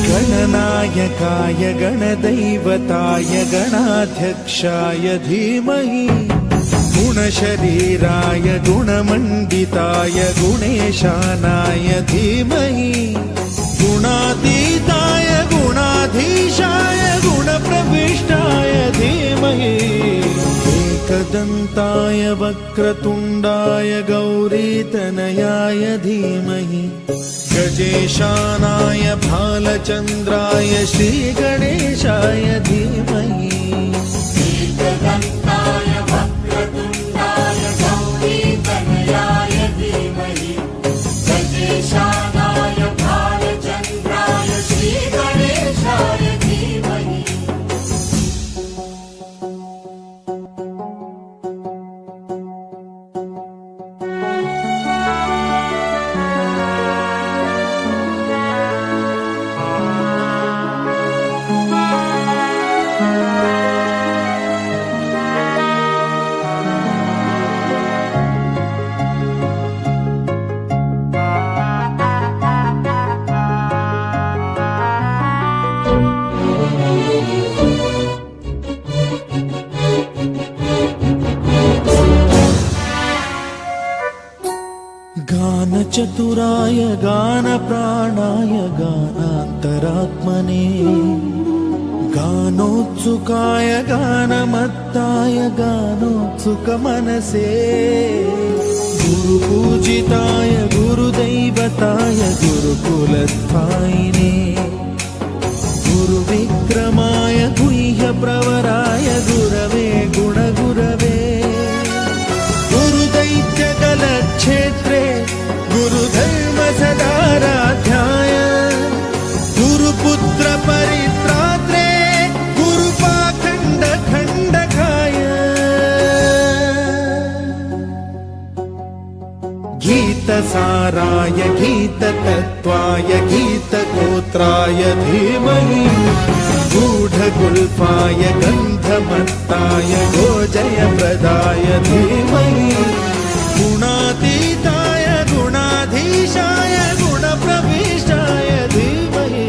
गणनायकाय गणदैवताय गणाध्यक्षाय धीमहि गुणशरीराय गुणमण्डिताय गुणेशानाय धीमहि गुणातीताय गुणाधीशाय गुणप्रविष्टाय धीमहि एकदन्ताय वक्रतुण्डाय गौरीतनयाय धीमहि गजेशानाय भालचन्द्राय श्रीगणेशाय धीमहि एकदन्ताय वक्रतुण्डाय गौरीतनयाय धीमहि गजेशानाय भालचन्द्राय श्रीगणेशाय धीमहि गानचतुराय गानप्राणाय गानान्तरात्मने गानोत्सुकाय गानमत्ताय गानोत्सुकमनसे गुरुपूजिताय गुरुदैवताय गुरुकुलस्थायिने गुरुविक्रमाय गुह्यप्रवराय गुरवे गुणगुरवे गुरुदैत्यकलक्षेत्रे गुरुधर्मसदाराध्याय गुरुपुत्र परित्रात्रे गुरुपाखण्डखण्डकाय गीतसाराय गीततत्त्वाय गीतगोत्राय धीमहि गूढगुल्फाय गन्धमत्ताय गोजयप्रदाय धीमहि गुणातीताय गुणाधीशाय गुणप्रविष्टाय धीमहि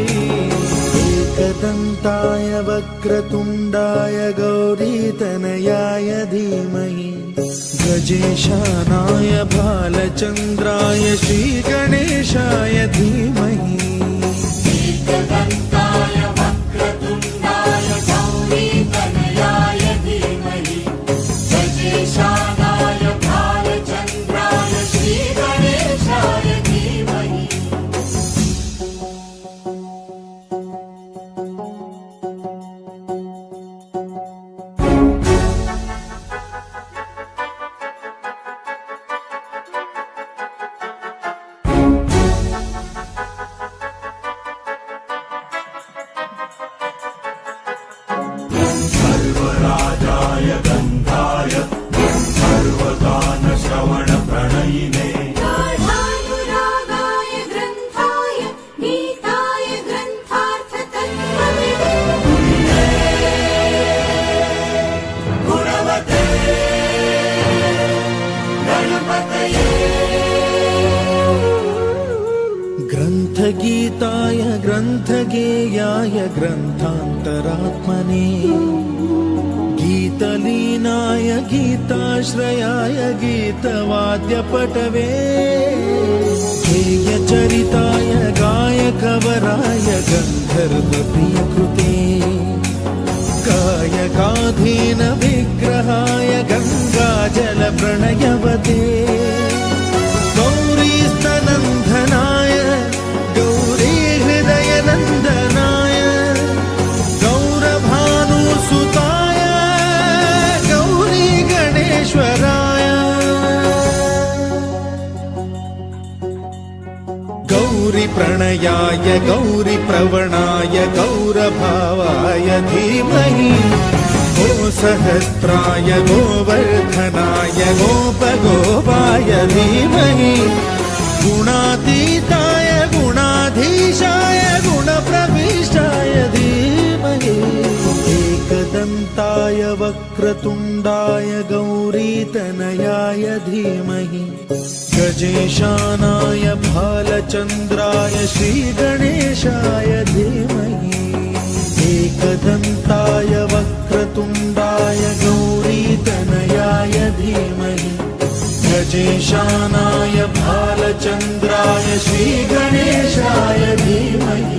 एकदन्ताय वक्रतुण्डाय गौरीतनयाय धीमहि गजेशानाय भालचन्द्राय श्रीगणेशाय धीमहि एकदन्ताय वक्रतुण्डाय गौरीतनयाय धीमहि गजेशानाय भालचन्द्राय श्रीगणेशाय धीमहि सर्वराजाय गन्धाय सर्वगानश्रवणप्रणयिने गाढानुरागाय ग्रन्थाय गीताय ग्रन्थार्थतत्त्वविदे गुणवते गणपतये ग्रन्थगीताय ग्रन्थगेयाय ग्रन्थान्तरात्मने गीतलीनाय गीताश्रयाय गीतवाद्यपटवे गेयचरिताय गायकवराय गन्धर्वप्रियकृते तनयाय गौरिप्रवणाय गौरभावाय धीमहि गोसहस्राय गोवर्धनाय गोपगोपाय धीमहि गुणातीताय गुणाधीशाय गुणप्रविष्टाय धीमहि एकदन्ताय वक्रतुण्डाय गौरीतनयाय धीमहि गजेशानाय भालचन्द्राय श्रीगणेशाय धीमहि एकदन्ताय वक्रतुण्डाय गौरीतनयाय धीमहि गजेशानाय भालचन्द्राय श्रीगणेशाय धीमहि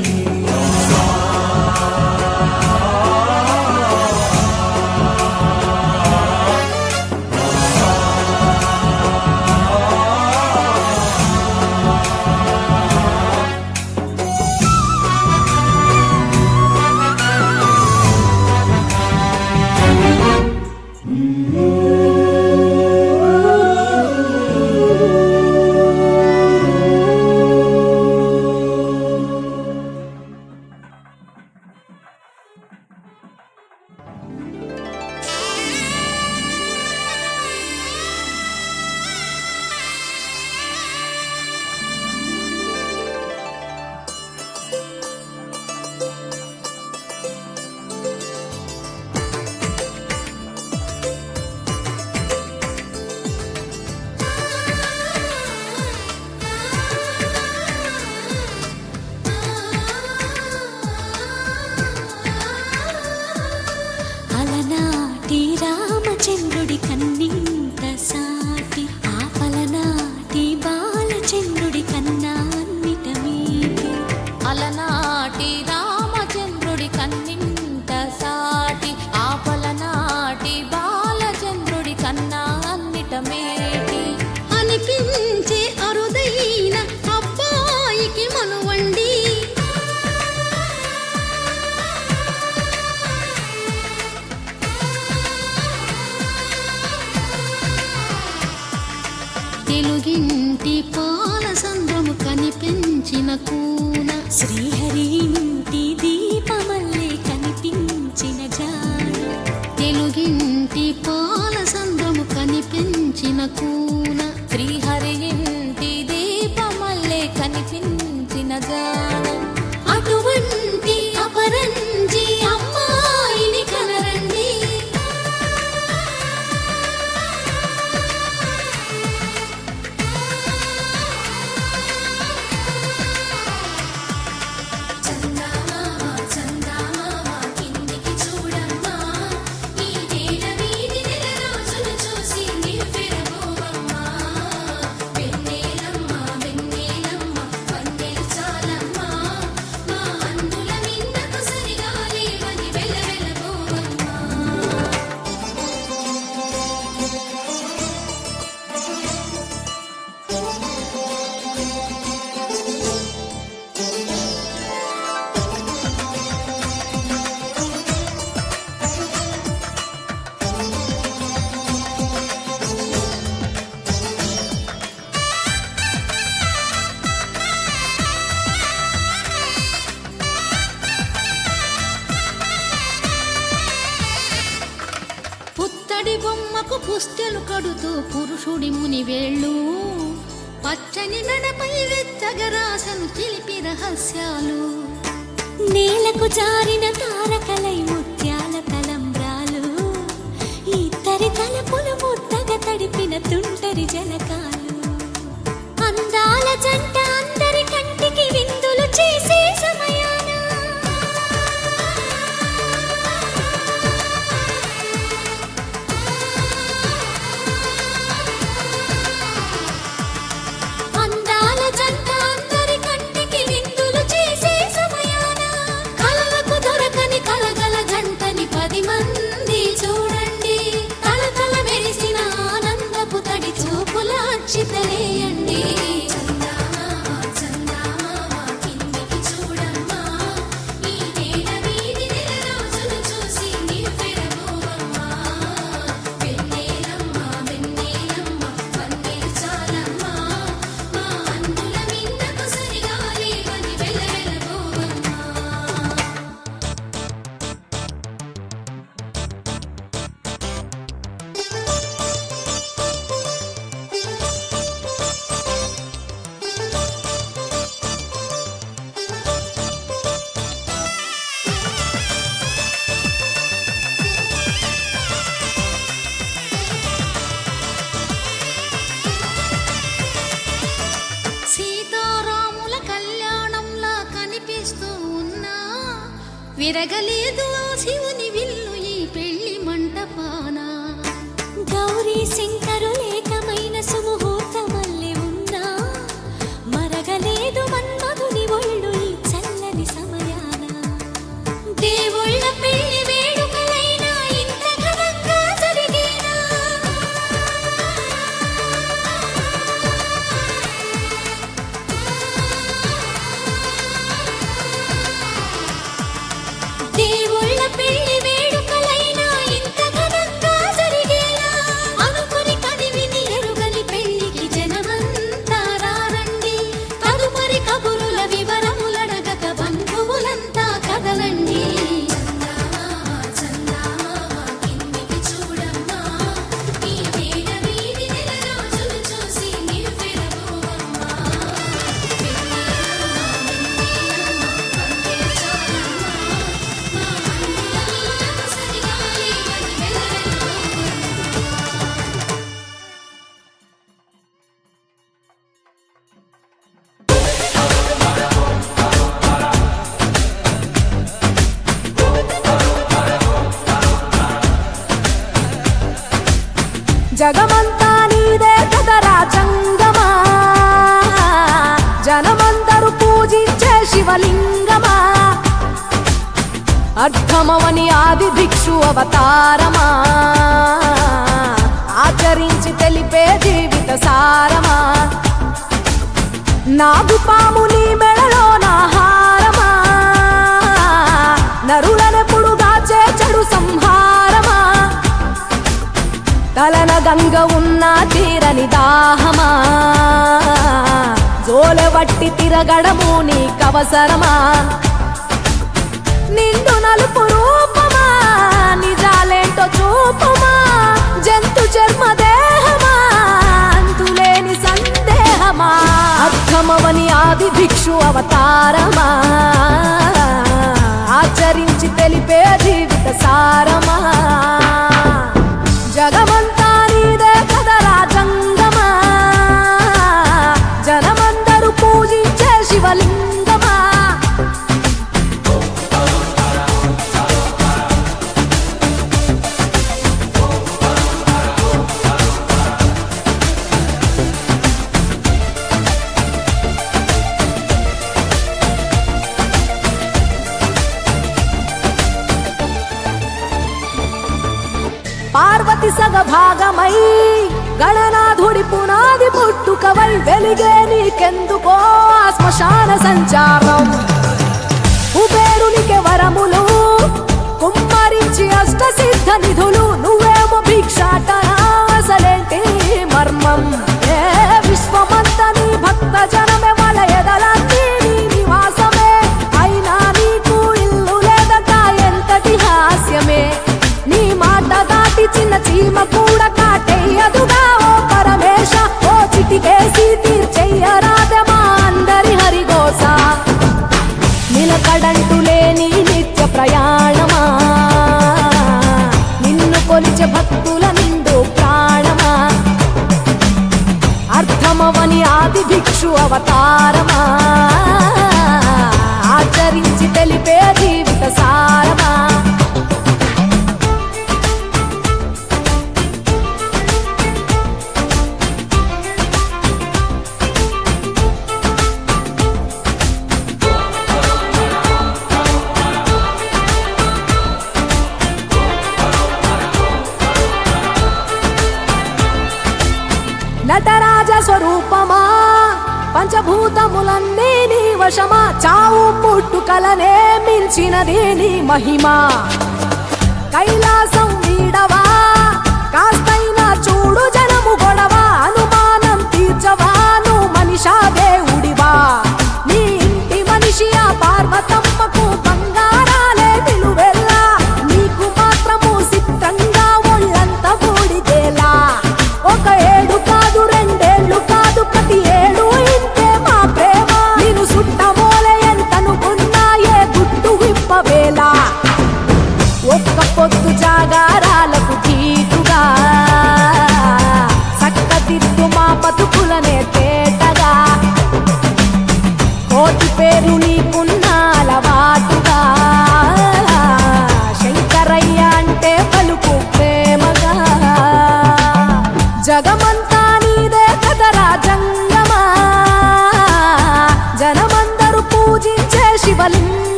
రామచంద్రుడి కన్నింత సాటి ఆపలనాటి బాలచంద్రుడి కన్నా అన్నిట మీటి అలనాటి రామచంద్రుడి కన్నింత సాటి ఆపలనాటి బాలచంద్రుడి కన్నా అన్నిట మేటి అనిపించే అరుదైన అబ్బాయికి మనువండి తెలుగింటి పాల సంద్రము కనిపించిన కూన శ్రీహరి ఇంటి దీపమల్లే కనిపించిన జాడ తెలుగింటి పాల సంద్రము కనిపించిన కూన శ్రీహరి ఇంటి దీపమల్లే కనిపించిన జాడ అటువంటి అపరంజి అమ్మాయిని కనరండి పుత్తడి బొమ్మకు పుస్తెలు కడుతూ పురుషుడి ముని వేళ్ళు పచ్చని మెడపై వెచ్చగరాసను చిలిపి రహస్యాలు నేలకు జారిన తారకలై ముత్యాల తలంబ్రాలు ఇద్దరి తలపులు ముద్దగా తడిపిన తుంటరి జలకాలు అందాల జంట అందరి కంటికి విందులు చేసే సమయాన అందాల జంట అందరి కంటికి విందులు చేసే సమయాన కలలకు మెరగలేదు ఆ శివుని విల్లు ఈ పెళ్లి మంటపాన. గౌరీ శంకరు లేకమైన సుముహూర్తమల్లె ఉన్నా మరగలేదు మన్మధుని ఒళ్ళు ఈ చల్లని సమయాన. దేవుళ్ళ పెళ్లి వేడుకలైనా ఇంత ఘనంగా జరిగేనా? దేవుళ్ళ పెళ్లి వేడుకలైనా ఇంత ఘనంగా జరిగేనా? అనుకుని కనివిని ఎరుగని పెళ్లికి జనమంతా రారండి. తదుపరి కబురుల వివరములడగక బంధువులంతా కదలండి. చందమామ కిందికి చూడమ్మా, ఈ వేడ వీడి నెల రోజులు చూసి నివ్వెరపోవమ్మా. జగమంతా నీదే కదరా జంగమా, జనమందరూ పూజించే శివలింగమా, అర్థమవని ఆది భిక్షు అవతారమా, ఆచరించి తెలిపే జీవిత సారమా, నాగుపాము నీ మెడలో నాహారమా, నరులనెప్పుడు దాచే చెడు సంహారమా, తలన గంగ ఉన్న తీరని దాహమా, జోలెవట్టి తిరగడము నీకవసరమా, నిండు నలుపు రూపమా, నిజాలేంటో చూపమా, జంతు చర్మ దేహమా, అంతులేని సందేహమా, అర్థమవని ఆది భిక్షు అవతారమా, ఆచరించి తెలిపే జీవిత సారమా. జగమంతా నీదే కదరా జంగమా, జనమందరూ పూజించే శివలింగమా. పార్వతి సగభాగమై గణనాథుడి పునాది పుట్టుకవై వెలిగే నీకెందుకో ఆ శ్మశాన సంచారం. కుబేరునికి వరములు కుమ్మరించి అష్ట సిద్ధ నిధులు, నువ్వేమో భిక్షాటన అసలేంటి మర్మం. ఏ విశ్వమంత నీ భక్త జనమే వాళ్ళ ఎదలన్నీ నీ నివాసమే, అయినా నీకు ఇల్లు లేదట ఎంతటి హాస్యమే. నీ మాట దాటి చిన్న చీమ కూడా కాటేయదుగా ఓ పరమేశ, ఓ చిటికేసి తీర్చెయ్యరాదమా అందరి హరిగోస. నిలకడంటూ లేని నిత్య ప్రయాణమా, నిన్ను కొలిచే భక్తుల నిండు ప్రాణమా, అర్థమవని ఆది భిక్షు అవతారమా, ఆచరించి తెలిపే జీవిత సారమా. నటరాజ స్వరూపమా, పంచభూతములన్నీ నీ వశమా, చావు పుట్టుకలనే మించినది నీ మహిమా. కైలాసం వీడవా, కాస్తైనా చూడు జనము గొడవ, అనుమానం తీర్చవా నువ్వు మనిషా దేవుడివా. నీ ఇంటి మనిషి ఆ పార్వతమ్మకు బంగారాలే విలువెల్లా, నీకు మాత్రము చిత్రంగా ఒళ్ళంత బూడిదేలా. ఒక ఏడు కాదు రెండేళ్ళు కాదు ప్రతి ఏడు ఇంతే మా ప్రేమ, నేను సుట్టమోలే ఎంతనుకున్నా ఏ గుట్టు విప్పవేలా. ఒక్క పొద్దు జాగారాలకు తీటుగా చక్కదిద్దు మా బతుకులనే తేటగా,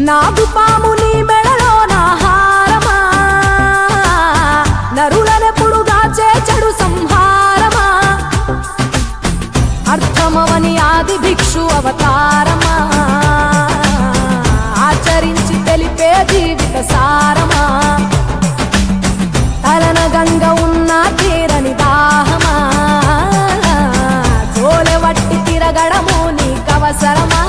నాగుపాము నీ మెడలో నా హారమా, నరులనెప్పుడు దాచే చెడు సంహారమా, అర్థమవని ఆది భిక్షు అవతారమా, ఆచరించి తెలిపే జీవిత సారమా, తలన గంగ ఉన్న తీరని దాహమా, జోలె వట్టి తిరగడము నీకవసరమా.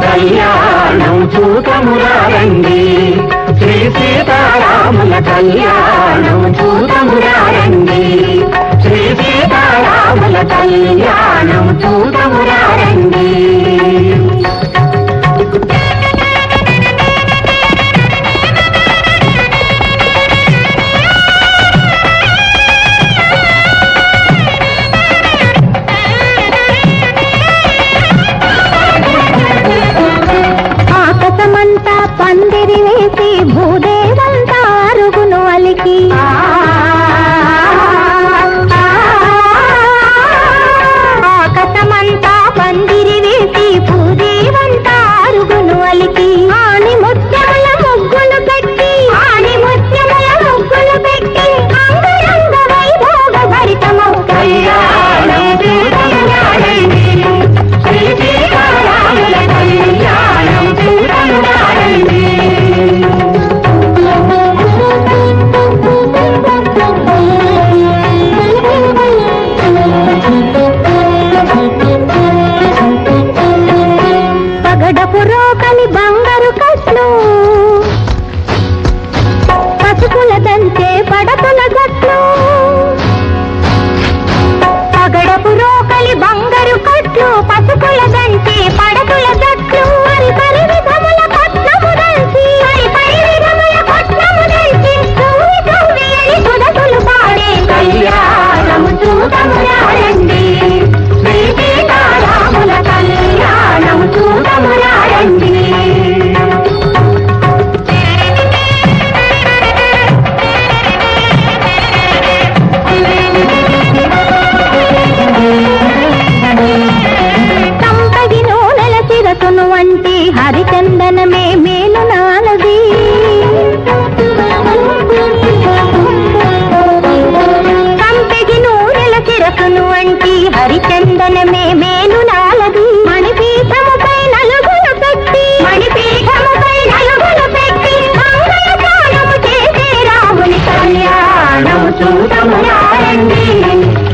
కళ్యాణం చూతమురారండి, శ్రీ సీతారాముల కళ్యాణం చూతమురారండి, శ్రీ సీతారాముల కళ్యాణం చూతమురారండి. ఆకాశమంతా పందిరి వేసి భూదేవంతా అరుగును అలికి, ఆకాశమంతా పందిరి వేసి భూదేవంతా అరుగును అలికి, ఆని ముత్యముల ముగ్గులు పెట్టి, ఆని ముత్యముల ముగ్గులు పెట్టి అంగరంగ వైభోగ భరితమౌ కళ్యాణం చూతమురారండి, శ్రీ సీతారాముల కళ్యాణం చూతమురారండి. పగడపు రోకలి బంగారు కట్లు, పసుపుల దంచే పడతుల గట్లు, పగడపు రోకలి బంగారు కట్లు, పసుపుల దంచే పడతుల గట్లు, మరి పరి విధముల పట్నము దంచి, మరి పరి విధముల పట్నము దంచి, సూరి సూరి అని సుధతులు పాడే కళ్యాణము చూతమురారండి, శ్రీ సీతారాముల కళ్యాణం చూతమురారండి. సంపగి నూనెల శిరసును వంటి హరిచందనమే మేలు నాలది, సంపగి నూనెల శిరసును వంటి హరిచందనమే మేలు నాలది, మణిపీఠముపై నలుగులు పెట్టి, మణిపీఠముపై నలుగులు పెట్టి మంగళగానము చేసే రాముని కళ్యాణం చూతమురారండి,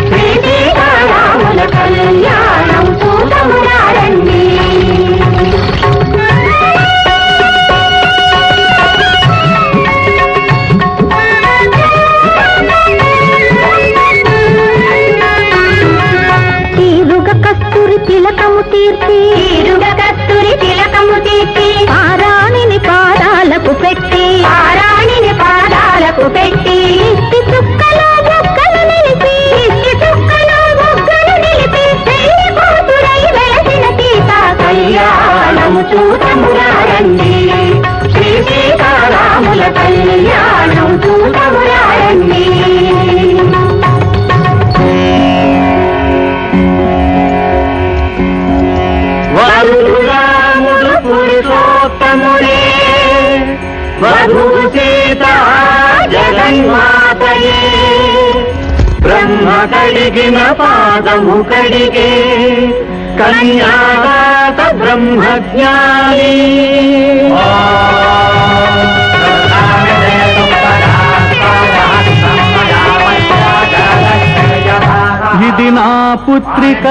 శ్రీ సీతారాముల కళ్యాణం చూతమురారండి. తీరుగ కస్తూరి తిలకము తీర్చి, తీరుగ కస్తూరి తిలకము తీర్చి పారాణిని పాదాలకు పెట్టి, పారాణిని పాదాలకు పెట్టి ఇష్టి చుక్కలో బొక్కలు నిలిపి, ఇష్టి చుక్కలో బొక్కలు నిలిపి పెళ్లి కూతురై వెలసిన సీత కళ్యాణము చూతమురారండి, శ్రీ సీతారాముల కళ్యాణం చూతమురారండి. వరుడు రాముడు పురుషోత్తముడే, వధువు సీత జగన్మాతయే, బ్రహ్మ కడిగిన పాదము కడిగే కన్యాదాత బ్రహ్మజ్ఞాని. ఇది నా పుత్రిక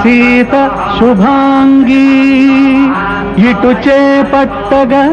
సీత శుభాంగి, ఇటు చేపట్టగా